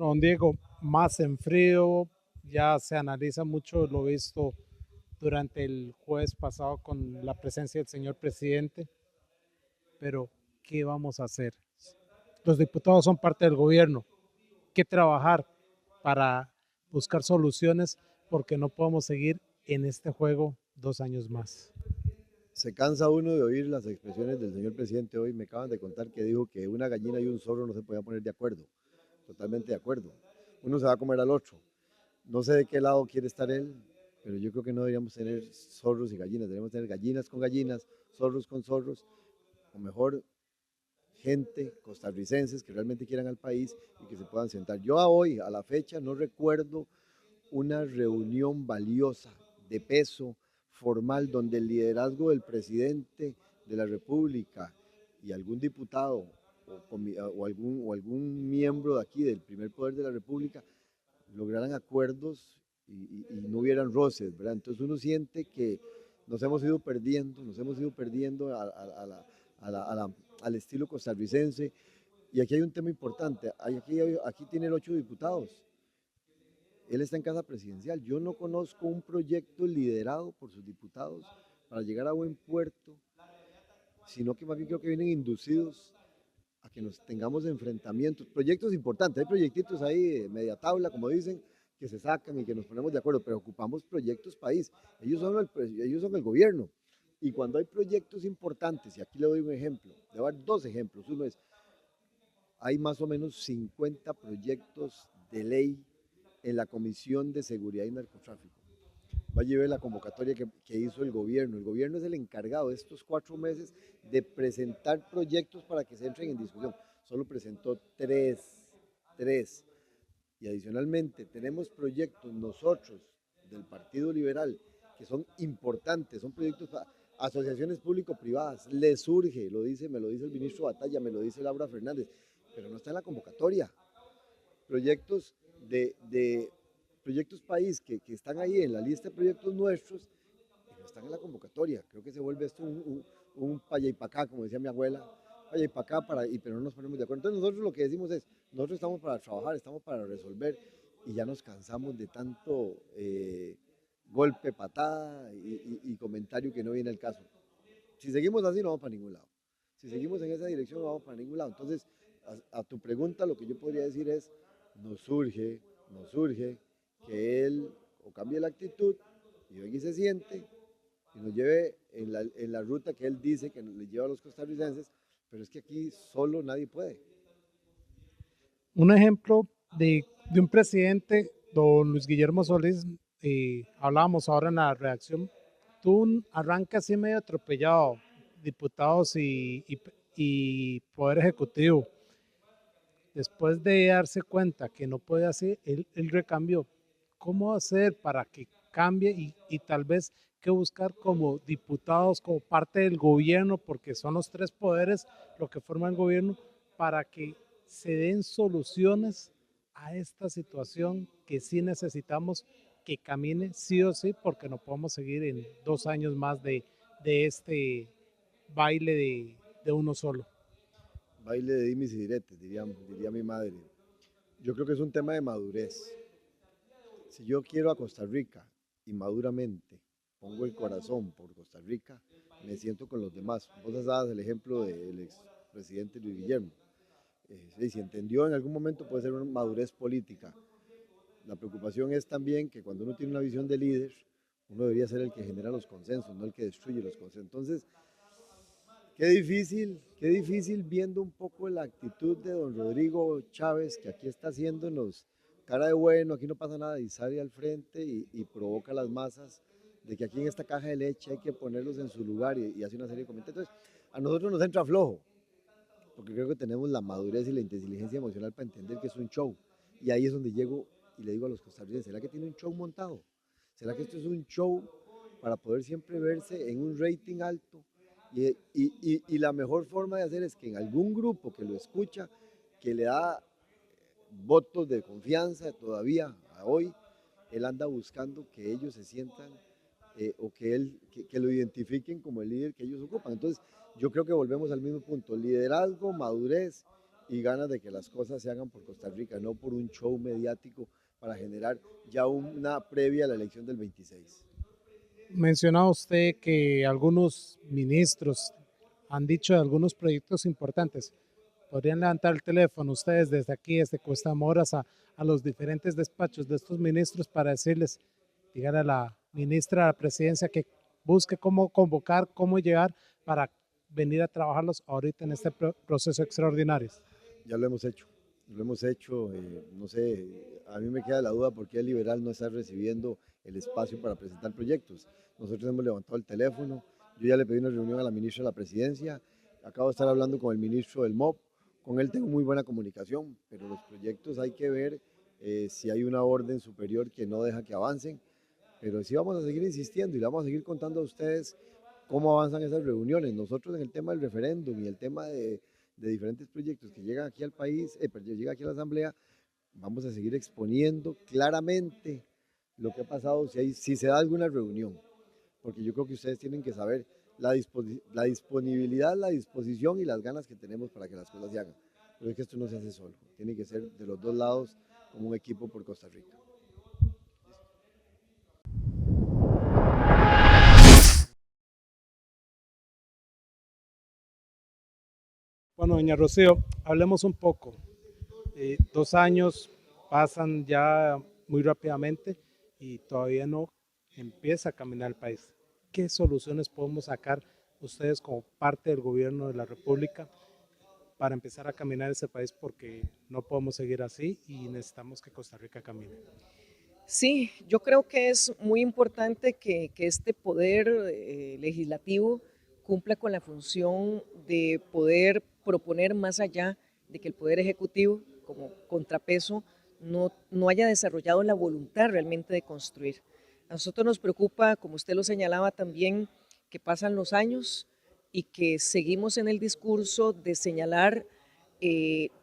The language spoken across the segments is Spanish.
Don Diego, más en frío, ya se analiza mucho lo visto durante el jueves pasado con la presencia del señor presidente, pero ¿qué vamos a hacer? Los diputados son parte del gobierno, que trabajar para buscar soluciones porque no podemos seguir en este juego 2 años más. Se cansa uno de oír las expresiones del señor presidente. Hoy me acaban de contar que dijo que una gallina y un zorro no se podían poner de acuerdo. Totalmente de acuerdo. Uno se va a comer al otro. No sé de qué lado quiere estar él, pero yo creo que no deberíamos tener zorros y gallinas. Deberíamos tener gallinas con gallinas, zorros con zorros, o mejor, gente, costarricenses que realmente quieran al país y que se puedan sentar. Yo a hoy, a la fecha, no recuerdo una reunión valiosa, de peso, formal, donde el liderazgo del presidente de la República y algún diputado o algún miembro de aquí del primer poder de la República lograran acuerdos y no hubieran roces, ¿verdad? Entonces uno siente que nos hemos ido perdiendo al estilo costarricense. Y aquí hay un tema importante, aquí tiene 8 diputados, él está en casa presidencial. Yo no conozco un proyecto liderado por sus diputados para llegar a buen puerto, sino que más bien creo que vienen inducidos a que nos tengamos enfrentamientos, proyectos importantes, hay proyectitos ahí, media tabla, como dicen, que se sacan y que nos ponemos de acuerdo, pero ocupamos proyectos país. Ellos son el gobierno. Y cuando hay proyectos importantes, y aquí le doy un ejemplo, le voy a dar 2 ejemplos. Uno es, hay más o menos 50 proyectos de ley en la Comisión de Seguridad y Narcotráfico. Vaya a ver la convocatoria que hizo el gobierno. El gobierno es el encargado de estos 4 meses de presentar proyectos para que se entren en discusión. Solo presentó tres. Y adicionalmente tenemos proyectos nosotros del Partido Liberal que son importantes, son proyectos para asociaciones público-privadas. Les surge, me lo dice el ministro Batalla, me lo dice Laura Fernández, pero no está en la convocatoria. Proyectos de proyectos país que están ahí en la lista de proyectos nuestros y no están en la convocatoria. Creo que se vuelve esto un paya y pacá, como decía mi abuela, paya y pacá, pero no nos ponemos de acuerdo. Entonces nosotros lo que decimos es, nosotros estamos para trabajar, estamos para resolver y ya nos cansamos de tanto golpe, patada y comentario que no viene al caso. Si seguimos así no vamos para ningún lado. Si seguimos en esa dirección no vamos para ningún lado. Entonces, a tu pregunta lo que yo podría decir es, nos surge que él o cambie la actitud y venga y se siente y nos lleve en la ruta que él dice que le lleva a los costarricenses, pero es que aquí solo nadie puede. Un ejemplo de un presidente, don Luis Guillermo Solís, hablábamos ahora en la redacción, tuvo un arranque así medio atropellado, diputados y poder ejecutivo. Después de darse cuenta que no puede hacer, él recambió. ¿Cómo hacer para que cambie y tal vez que buscar como diputados, como parte del gobierno, porque son los tres poderes lo que forman el gobierno, para que se den soluciones a esta situación que sí necesitamos que camine sí o sí, porque no podemos seguir en 2 años más de este baile de uno solo? Baile de dimes y diretes, diría mi madre. Yo creo que es un tema de madurez. Si yo quiero a Costa Rica y maduramente pongo el corazón por Costa Rica, me siento con los demás. Vos has dado el ejemplo del expresidente Luis Guillermo. Si entendió en algún momento puede ser una madurez política. La preocupación es también que cuando uno tiene una visión de líder, uno debería ser el que genera los consensos, no el que destruye los consensos. Entonces, qué difícil viendo un poco la actitud de don Rodrigo Chávez, que aquí está haciéndonos cara de bueno, aquí no pasa nada, y sale al frente y provoca a las masas de que aquí en esta caja de leche hay que ponerlos en su lugar y hace una serie de comentarios. Entonces, a nosotros nos entra flojo, porque creo que tenemos la madurez y la inteligencia emocional para entender que es un show. Y ahí es donde llego y le digo a los costarricenses, ¿será que tiene un show montado? ¿Será que esto es un show para poder siempre verse en un rating alto? Y la mejor forma de hacer es que en algún grupo que lo escucha, que le da votos de confianza todavía a hoy, él anda buscando que ellos se sientan o que lo identifiquen como el líder que ellos ocupan. Entonces, yo creo que volvemos al mismo punto, liderazgo, madurez y ganas de que las cosas se hagan por Costa Rica, no por un show mediático para generar ya una previa a la elección del 26. Mencionaba usted que algunos ministros han dicho de algunos proyectos importantes. ¿Podrían levantar el teléfono ustedes desde aquí, desde Cuesta Moras, a los diferentes despachos de estos ministros para decirles, digan a la ministra de la Presidencia que busque cómo convocar, cómo llegar para venir a trabajarlos ahorita en este proceso extraordinario? Ya lo hemos hecho, no sé, a mí me queda la duda por qué el liberal no está recibiendo el espacio para presentar proyectos. Nosotros hemos levantado el teléfono, yo ya le pedí una reunión a la ministra de la Presidencia, acabo de estar hablando con el ministro del MOP, con él tengo muy buena comunicación, pero los proyectos hay que ver si hay una orden superior que no deja que avancen, pero sí vamos a seguir insistiendo y le vamos a seguir contando a ustedes cómo avanzan esas reuniones. Nosotros en el tema del referéndum y el tema de diferentes proyectos que llegan aquí al país, llegan aquí a la Asamblea, vamos a seguir exponiendo claramente lo que ha pasado si se da alguna reunión, porque yo creo que ustedes tienen que saber la disponibilidad, la disposición y las ganas que tenemos para que las cosas se hagan. Pero es que esto no se hace solo, tiene que ser de los dos lados como un equipo por Costa Rica. Bueno, doña Rocío, hablemos un poco. 2 años pasan ya muy rápidamente y todavía no empieza a caminar el país. ¿Qué soluciones podemos sacar ustedes como parte del gobierno de la República para empezar a caminar ese país? Porque no podemos seguir así y necesitamos que Costa Rica camine. Sí, yo creo que es muy importante que este poder legislativo cumpla con la función de poder proponer más allá de que el poder ejecutivo, como contrapeso, no haya desarrollado la voluntad realmente de construir. A nosotros nos preocupa, como usted lo señalaba también, que pasan los años y que seguimos en el discurso de señalar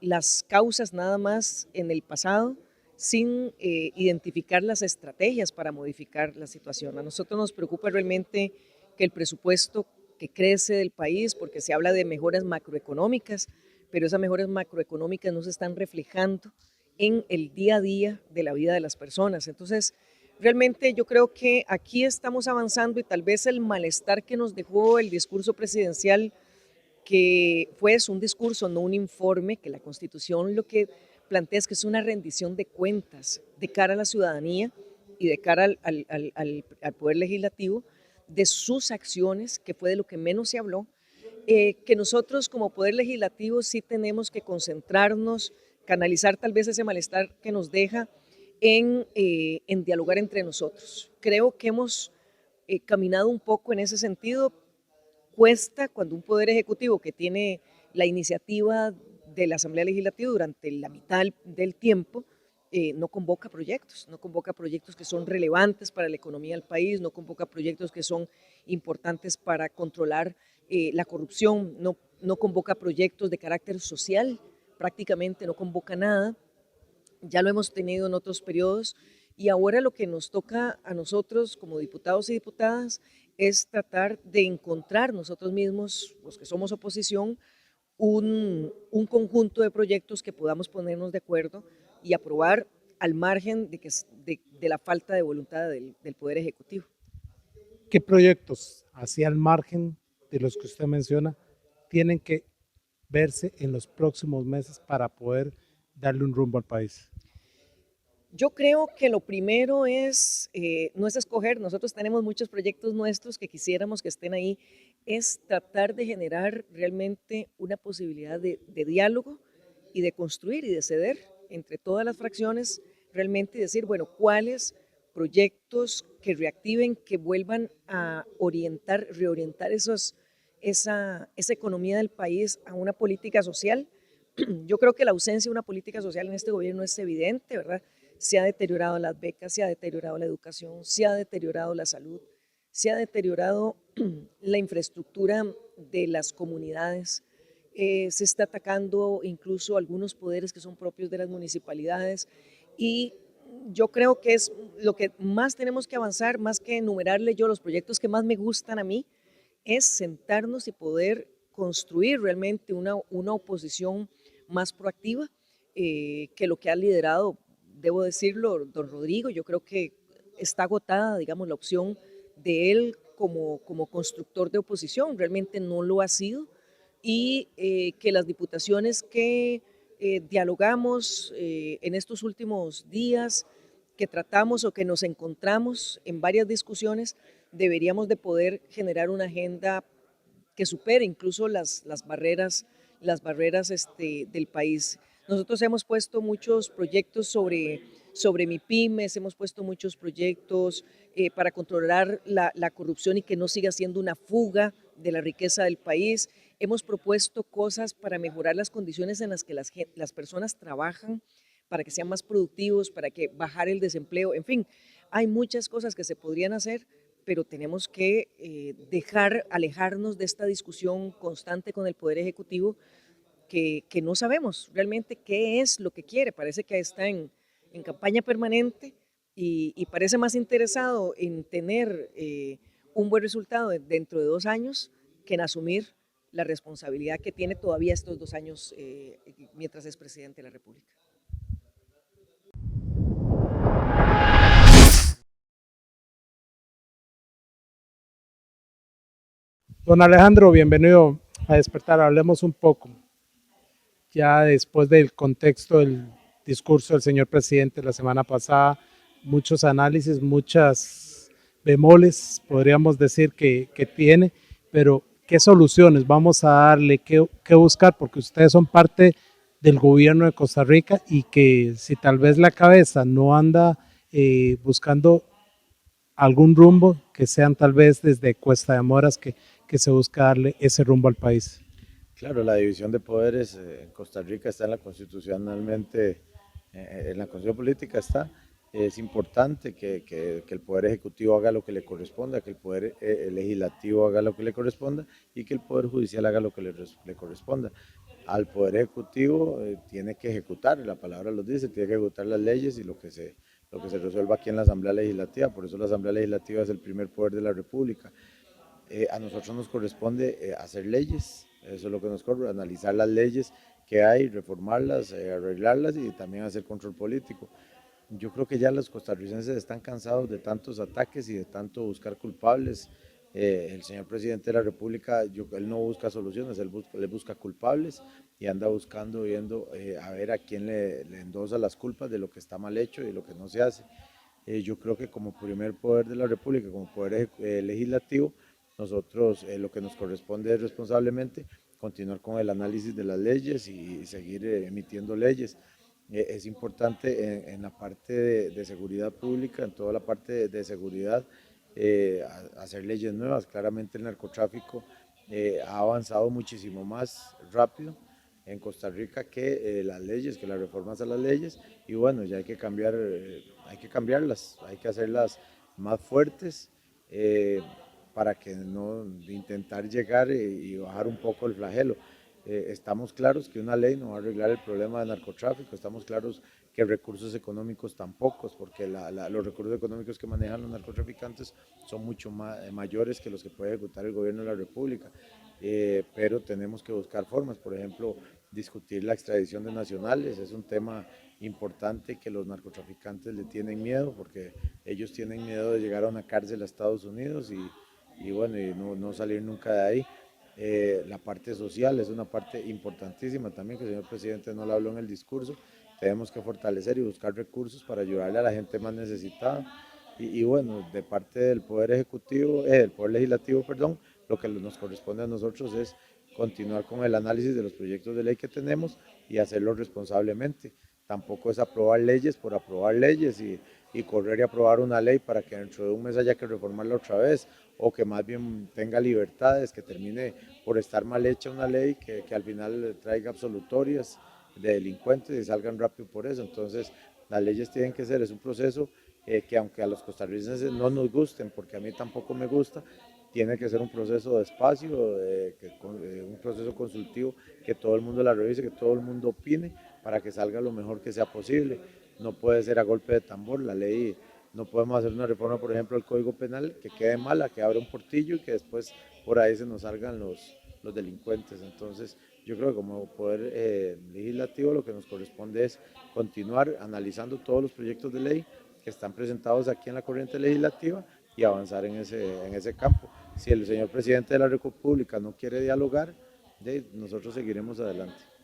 las causas nada más en el pasado, sin identificar las estrategias para modificar la situación. A nosotros nos preocupa realmente que el presupuesto que crece del país, porque se habla de mejoras macroeconómicas, pero esas mejoras macroeconómicas no se están reflejando en el día a día de la vida de las personas. Entonces, realmente yo creo que aquí estamos avanzando y tal vez el malestar que nos dejó el discurso presidencial, que fue un discurso, no un informe, que la Constitución lo que plantea es que es una rendición de cuentas de cara a la ciudadanía y de cara al Poder Legislativo, de sus acciones, que fue de lo que menos se habló, que nosotros como Poder Legislativo sí tenemos que concentrarnos, canalizar tal vez ese malestar que nos deja en dialogar entre nosotros. Creo que hemos caminado un poco en ese sentido. Cuesta cuando un poder ejecutivo que tiene la iniciativa de la Asamblea Legislativa durante la mitad del tiempo no convoca proyectos que son relevantes para la economía del país, no convoca proyectos que son importantes para controlar la corrupción, no convoca proyectos de carácter social, prácticamente no convoca nada. Ya lo hemos tenido en otros periodos y ahora lo que nos toca a nosotros como diputados y diputadas es tratar de encontrar nosotros mismos, los que somos oposición, un conjunto de proyectos que podamos ponernos de acuerdo y aprobar al margen de la falta de voluntad del Poder Ejecutivo. ¿Qué proyectos, hacia el margen de los que usted menciona, tienen que verse en los próximos meses para poder darle un rumbo al país? Yo creo que lo primero no es escoger, nosotros tenemos muchos proyectos nuestros que quisiéramos que estén ahí, es tratar de generar realmente una posibilidad de diálogo y de construir y de ceder entre todas las fracciones, realmente decir, bueno, cuáles proyectos que reactiven, que vuelvan a reorientar esa economía del país a una política social. Yo creo que la ausencia de una política social en este gobierno es evidente, ¿verdad? Se ha deteriorado las becas, se ha deteriorado la educación, se ha deteriorado la salud, se ha deteriorado la infraestructura de las comunidades, se está atacando incluso algunos poderes que son propios de las municipalidades y yo creo que es lo que más tenemos que avanzar, más que enumerarle yo los proyectos que más me gustan a mí, es sentarnos y poder construir realmente una oposición más proactiva que lo que ha liderado, debo decirlo, don Rodrigo. Yo creo que está agotada, digamos, la opción de él como constructor de oposición, realmente no lo ha sido, y que las diputaciones que dialogamos en estos últimos días, que tratamos o que nos encontramos en varias discusiones, deberíamos de poder generar una agenda que supere incluso las barreras del país. Nosotros hemos puesto muchos proyectos sobre MIPYMES, hemos puesto muchos proyectos para controlar la corrupción y que no siga siendo una fuga de la riqueza del país. Hemos propuesto cosas para mejorar las condiciones en las que las personas trabajan, para que sean más productivos, para que bajar el desempleo, en fin, hay muchas cosas que se podrían hacer, pero tenemos que alejarnos de esta discusión constante con el Poder Ejecutivo que no sabemos realmente qué es lo que quiere. Parece que está en campaña permanente y parece más interesado en tener un buen resultado dentro de 2 años que en asumir la responsabilidad que tiene todavía estos 2 años mientras es presidente de la República. Don Alejandro, bienvenido a Despertar. Hablemos un poco, ya después del contexto del discurso del señor presidente la semana pasada, muchos análisis, muchas bemoles, podríamos decir que tiene, pero ¿qué soluciones vamos a darle, qué buscar? Porque ustedes son parte del gobierno de Costa Rica y que si tal vez la cabeza no anda buscando algún rumbo, que sean tal vez desde Cuesta de Moras que se busca darle ese rumbo al país. Claro, la división de poderes en Costa Rica está en la constitucionalmente, en la constitución política está. Es importante que el Poder Ejecutivo haga lo que le corresponda, que el Poder Legislativo haga lo que le corresponda y que el Poder Judicial haga lo que le corresponda. Al Poder Ejecutivo tiene que ejecutar, la palabra lo dice, tiene que ejecutar las leyes y lo que se resuelva aquí en la Asamblea Legislativa. Por eso la Asamblea Legislativa es el primer poder de la República. A nosotros nos corresponde hacer leyes, eso es lo que nos corresponde, analizar las leyes que hay, reformarlas, arreglarlas y también hacer control político. Yo creo que ya los costarricenses están cansados de tantos ataques y de tanto buscar culpables. El señor presidente de la República, él no busca soluciones, él busca culpables y anda buscando, viendo a ver a quién le endosa las culpas de lo que está mal hecho y de lo que no se hace. Yo creo que como primer poder de la República, como poder legislativo, nosotros lo que nos corresponde es responsablemente continuar con el análisis de las leyes y seguir emitiendo leyes. Es importante en la parte de seguridad pública, en toda la parte de seguridad, hacer leyes nuevas. Claramente el narcotráfico ha avanzado muchísimo más rápido en Costa Rica que las leyes, que las reformas a las leyes, y bueno, ya hay que cambiarlas, hay que hacerlas más fuertes para que no intentar llegar y bajar un poco el flagelo. Estamos claros que una ley no va a arreglar el problema del narcotráfico, estamos claros que recursos económicos tampoco, porque los recursos económicos que manejan los narcotraficantes son mucho mayores que los que puede ejecutar el gobierno de la República, pero tenemos que buscar formas, por ejemplo, discutir la extradición de nacionales, es un tema importante que los narcotraficantes le tienen miedo, porque ellos tienen miedo de llegar a una cárcel a Estados Unidos y bueno, y no salir nunca de ahí. La parte social es una parte importantísima también, que el señor presidente no la habló en el discurso. Tenemos que fortalecer y buscar recursos para ayudarle a la gente más necesitada. Y bueno, de parte del Poder Ejecutivo, del Poder Legislativo, perdón, lo que nos corresponde a nosotros es continuar con el análisis de los proyectos de ley que tenemos y hacerlo responsablemente. Tampoco es aprobar leyes por aprobar leyes y correr y aprobar una ley para que dentro de un mes haya que reformarla otra vez, o que más bien tenga libertades, que termine por estar mal hecha una ley, que al final traiga absolutorias de delincuentes y salgan rápido por eso. Entonces, las leyes tienen que ser, es un proceso que aunque a los costarricenses no nos gusten, porque a mí tampoco me gusta, tiene que ser un proceso despacio, un proceso consultivo, que todo el mundo la revise, que todo el mundo opine para que salga lo mejor que sea posible. No puede ser a golpe de tambor, la ley, no podemos hacer una reforma, por ejemplo, al Código Penal que quede mala, que abra un portillo y que después por ahí se nos salgan los delincuentes. Entonces, yo creo que como poder legislativo lo que nos corresponde es continuar analizando todos los proyectos de ley que están presentados aquí en la corriente legislativa y avanzar en ese campo. Si el señor presidente de la República no quiere dialogar, nosotros seguiremos adelante.